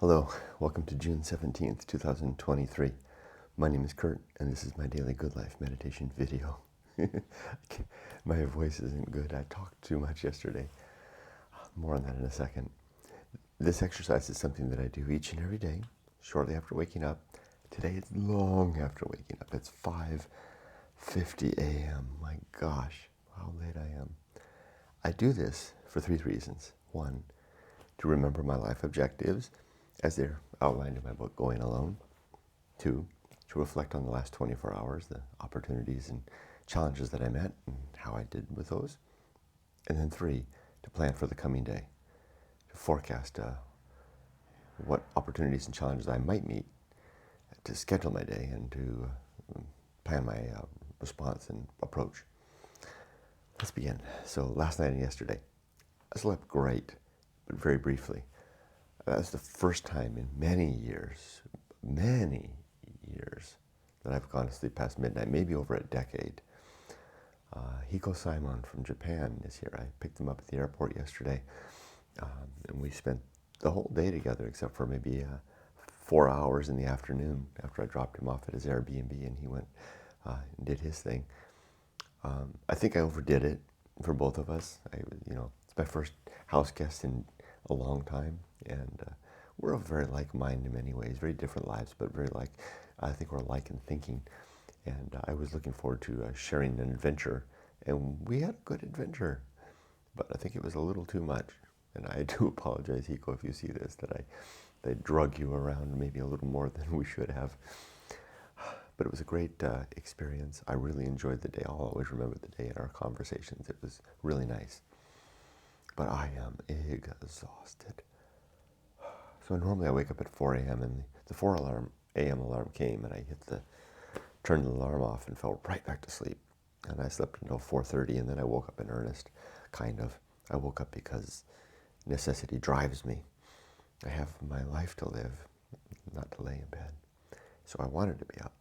Hello, welcome to June 17th, 2023. My name is Kurt, and this is my daily good life meditation video. My voice isn't good. I talked too much yesterday. More on that in a second. This exercise is something that I do each and every day, shortly after waking up. Today it's long after waking up. It's 5:50 a.m. My gosh, how late I am. I do this for three reasons. One, to remember my life objectives as they're outlined in my book, Going Alone. Two, to reflect on the last 24 hours, the opportunities and challenges that I met and how I did with those. And then three, to plan for the coming day, to forecast what opportunities and challenges I might meet, to schedule my day and to plan my response and approach. Let's begin. So last night and yesterday, I slept great, but very briefly. That was the first time in many years, that I've gone to sleep past midnight, maybe over a decade. Hiko from Japan is here. I picked him up at the airport yesterday, and we spent the whole day together except for maybe 4 hours in the afternoon after I dropped him off at his Airbnb and he went and did his thing. I think I overdid it for both of us. It's my first house guest in a long time, and we're of very like mind in many ways, very different lives, but I think we're alike in thinking. And I was looking forward to sharing an adventure, and we had a good adventure, but I think it was a little too much. And I do apologize, Hiko, if you see this, that I drug you around maybe a little more than we should have. But it was a great experience. I really enjoyed the day. I'll always remember the day and our conversations. It was really nice. But I am exhausted. So normally I wake up at 4 a.m. and the 4 a.m. alarm came and I turned the alarm off and fell right back to sleep. And I slept until 4:30 and then I woke up in earnest, kind of. I woke up because necessity drives me. I have my life to live, not to lay in bed. So I wanted to be up.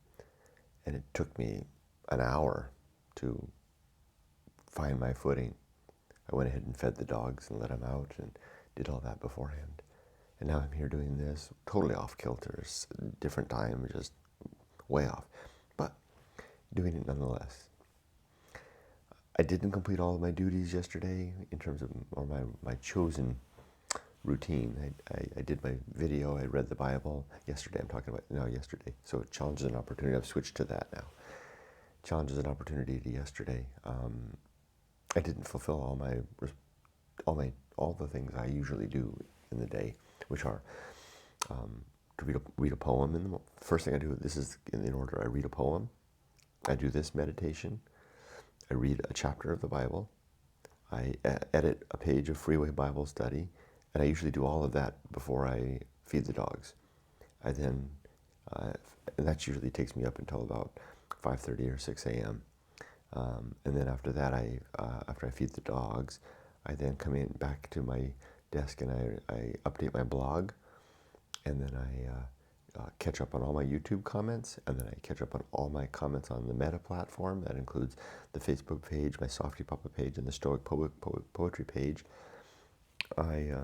And it took me an hour to find my footing. I went ahead and fed the dogs and let them out and did all that beforehand. And now I'm here doing this, totally off kilter, different time, just way off. But doing it nonetheless. I didn't complete all of my duties yesterday in terms of my chosen routine. I did my video, I read the Bible. Yesterday, I'm talking about now yesterday. So challenges and opportunity, I've switched to that now. Challenges and opportunity to yesterday. I didn't fulfill all the things I usually do in the day, which are to read a poem. First thing I do, this is in order, I read a poem. I do this meditation. I read a chapter of the Bible. I edit a page of Freeway Bible Study. And I usually do all of that before I feed the dogs. I then, and that usually takes me up until about 5:30 or 6 a.m. And then after that, after I feed the dogs, I then come back to my desk and I update my blog, and then I catch up on all my YouTube comments, and then I catch up on all my comments on the Meta platform. That includes the Facebook page, my softypapa page, and the Stoic poetry page. And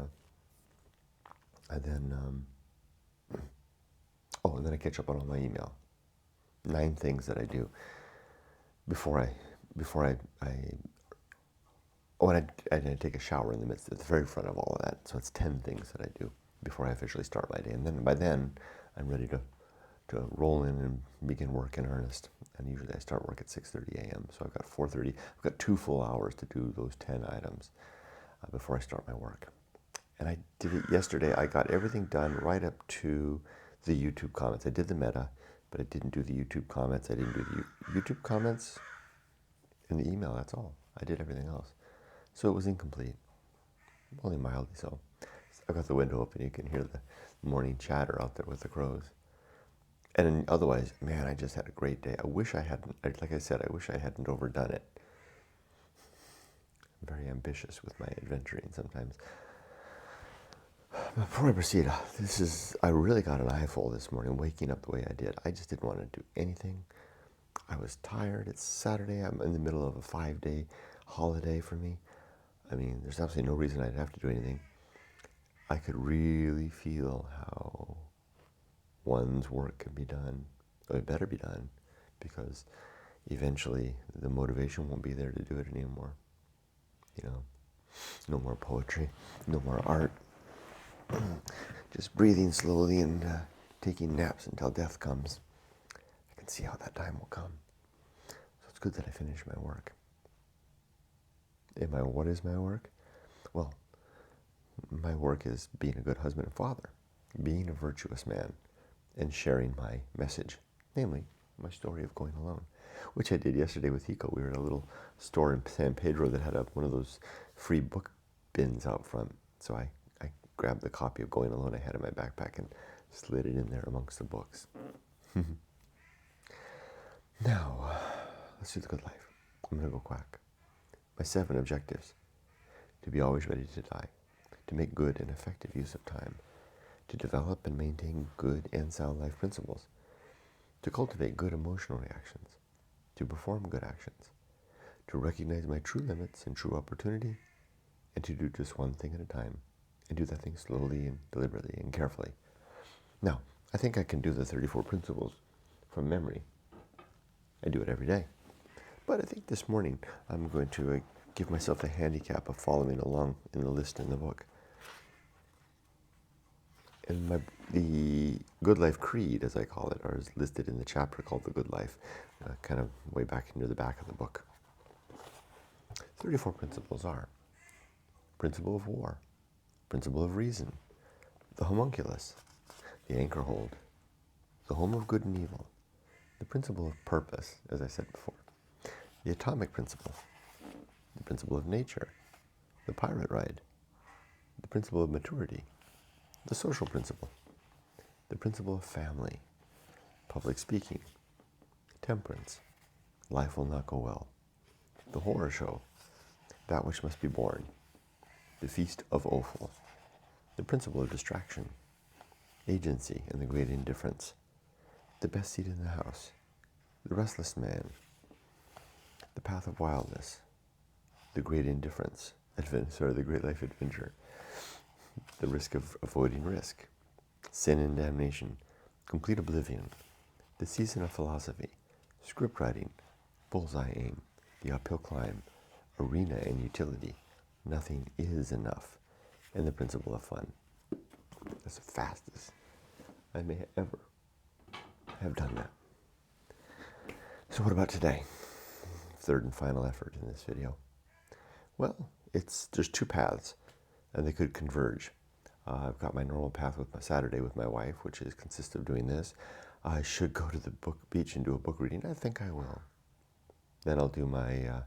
then I catch up on all my email. 9 things that I do before I take a shower in the midst, at the very front of all of that. So it's 10 things that I do before I officially start my day. And then by then, I'm ready to roll in and begin work in earnest. And usually I start work at 6:30 a.m. So I've got 4:30. I've got 2 full hours to do those 10 items before I start my work. And I did it yesterday. I got everything done right up to the YouTube comments. I did the Meta, but I didn't do the YouTube comments. I didn't do the YouTube comments in the email, that's all. I did everything else. So it was incomplete, only mildly so. I've got the window open. You can hear the morning chatter out there with the crows. And otherwise, man, I just had a great day. I wish I hadn't, like I said, I wish I hadn't overdone it. I'm very ambitious with my adventuring sometimes. Before I proceed, I really got an eyeful this morning, waking up the way I did. I just didn't want to do anything. I was tired. It's Saturday. I'm in the middle of a 5-day holiday for me. I mean, there's absolutely no reason I'd have to do anything. I could really feel how one's work can be done, or it better be done, because eventually the motivation won't be there to do it anymore. You know, no more poetry, no more art, just breathing slowly and taking naps until death comes. I can see how that time will come. So it's good that I finished my work. What is my work? Well, my work is being a good husband and father, being a virtuous man, and sharing my message, namely my story of going alone, which I did yesterday with Hiko. We were at a little store in San Pedro that had one of those free book bins out front. So I grabbed the copy of Going Alone I had in my backpack and slid it in there amongst the books. Now, let's do the good life. I'm going to go quack. My 7 objectives: to be always ready to die, to make good and effective use of time, to develop and maintain good and sound life principles, to cultivate good emotional reactions, to perform good actions, to recognize my true limits and true opportunity, and to do just one thing at a time, and do that thing slowly and deliberately and carefully. Now, I think I can do the 34 principles from memory. I do it every day. But I think this morning I'm going to give myself the handicap of following along in the list in the book. And the Good Life Creed, as I call it, is listed in the chapter called The Good Life, kind of way back into the back of the book. 34 principles are: principle of war, principle of reason, the homunculus, the anchor hold, the home of good and evil, the principle of purpose, as I said before, the atomic principle, the principle of nature, the pirate ride, the principle of maturity, the social principle, the principle of family, public speaking, temperance, life will not go well, the horror show, that which must be born, the feast of offal, the principle of distraction, agency and the great indifference, the best seat in the house, the restless man, the path of wildness, the great indifference, the great life adventure, the risk of avoiding risk, sin and damnation, complete oblivion, the season of philosophy, script writing, bullseye aim, the uphill climb, arena and utility, nothing is enough, and the principle of fun. That's the fastest I may ever have done that. So what about today? Third and final effort in this video. Well, there's 2 paths, and they could converge. I've got my normal path with my Saturday with my wife, which consists of doing this. I should go to the beach and do a book reading. I think I will. Then I'll do my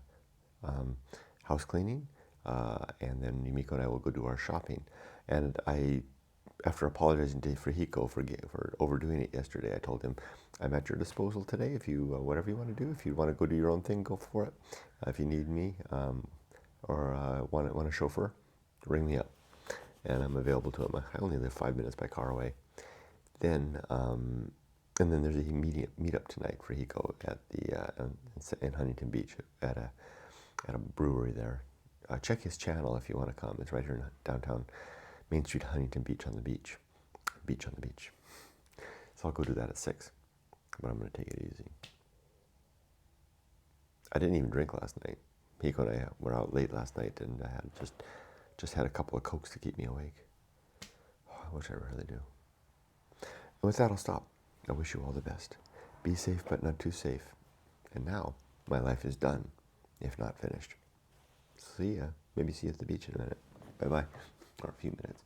house cleaning, and then Yumiko and I will go do our shopping. And after apologizing to Hiko for overdoing it yesterday, I told him, I'm at your disposal today. If you, whatever you want to do, if you want to go do your own thing, go for it. If you need me, or want a chauffeur, ring me up. And I'm available to him. I only live 5 minutes by car away. Then, and then there's a meetup tonight for Hiko at in Huntington Beach at a brewery there. Check his channel if you want to come. It's right here in downtown Main Street, Huntington Beach on the beach. Beach on the beach. So I'll go do that at 6. But I'm going to take it easy. I didn't even drink last night. Hiko and I were out late last night, and I had just had a couple of Cokes to keep me awake. Oh, which I rarely do. And with that, I'll stop. I wish you all the best. Be safe, but not too safe. And now, my life is done, if not finished. See ya. Maybe see you at the beach in a minute. Bye-bye. Or a few minutes.